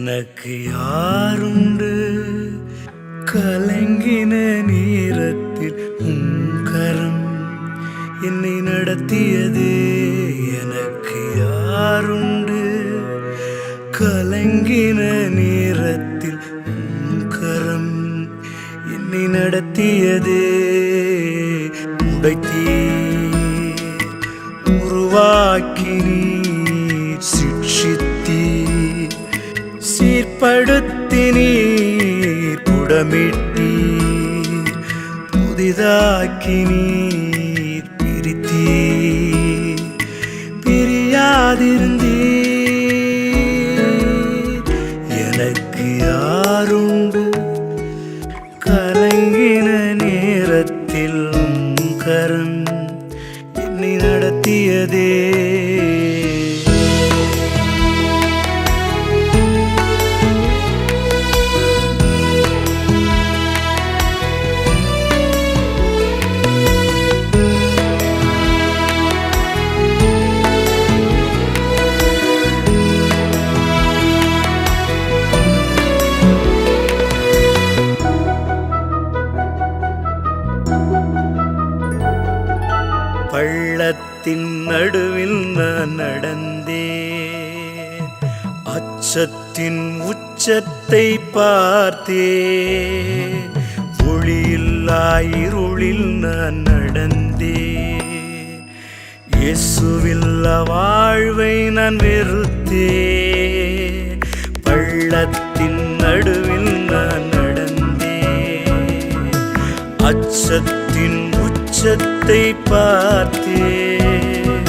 எனக்கு யாருண்டு கலங்கின நேரத்தில் கரம் என்னை நடத்தியதே. எனக்கு யாருண்டு கலங்கின நேரத்தில் கரம் என்னை நடத்தியதே. உடைத்தீர், உருவாக்கினீர், சிக்ஷித்தீர், சீர்படுத்தினீர், புடமிட்டீர், புதிதாக்கினீர், பிரித்தீர், பிரியாதிருந்தீர். எனக்கு யாருண்டு கலங்கின நேரத்தில் கரம் என்னை நடத்தியதே. பள்ளத்தின் நடுவில் நான் நடந்தேன், அச்சத்தின் உச்சத்தை பார்த்தேன். ஒளியில்லா இருளில் நான் நடந்தேன், இயேசுவில்லா வாழ்வை நான் வெறுத்தேன். பள்ளத்தின் நடுவில் நான் நடந்தேன், அச்சத்தின் உச்சத்தை பார்த்தேன்.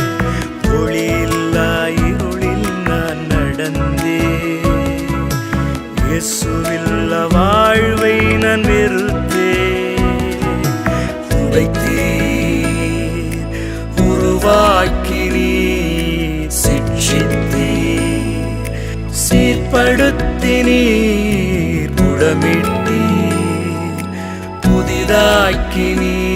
ஒளியில்லா இருளில் நான் நடந்தேன், இயேசுவில்லா வாழ்வை நான் வெறுத்தேன். உடைத்தீர், உருவாக்கினீர், சிக்ஷித்தீர், சீர்படுத்தினீர், புடமிட்டீர், புதிதாக்கினீர்,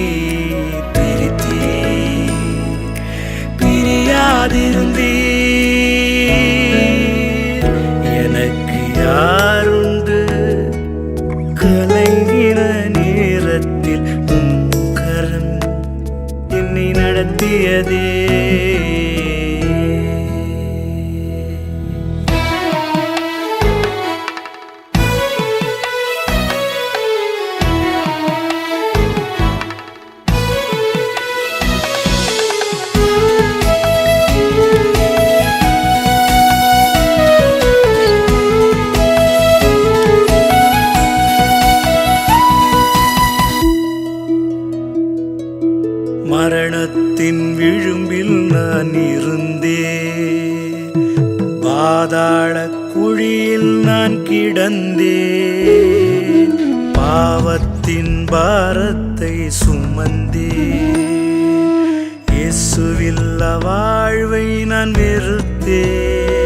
பிரியாதிருந்தீர். எனக்கு யாருண்டு கலங்கின நேரத்தில் கரம் என்னை நடத்தியதே. மரணத்தின் விளிம்பில் நான் இருந்தேன், பாதாள குழியில் நான் கிடந்தேன். பாவத்தின் பாரத்தை சுமந்தேன், இயேசுவில்லா வாழ்வை நான் வெறுத்தேன்.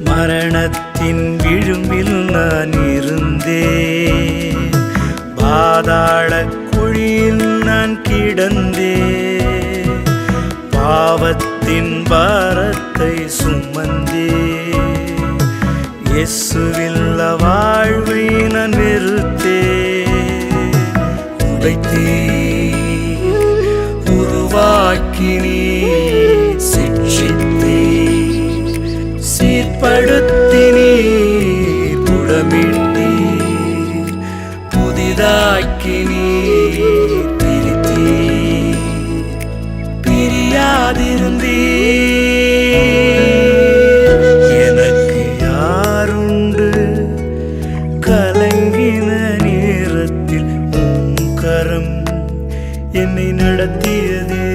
மரணத்தின் விளிம்பில் நான் இருந்தேன், பாதாள குழியில் நான் கிடந்தேன். பாவத்தின் பாரத்தை சுமந்தேன், இயேசுவில்லா வாழ்வை நான் வெறுத்தேன். உடைத்தீர், உருவாக்கினீர், சிக்ஷித்தீர், சீர்படுத்தினீர், புடமிட்டீர், புதிதாக்கினீர், பிரித்தீர், பிரியாதிருந்தீர். எனக்கு யாருண்டு கலங்கின நேரத்தில் கரம் என்னை நடத்தியதே.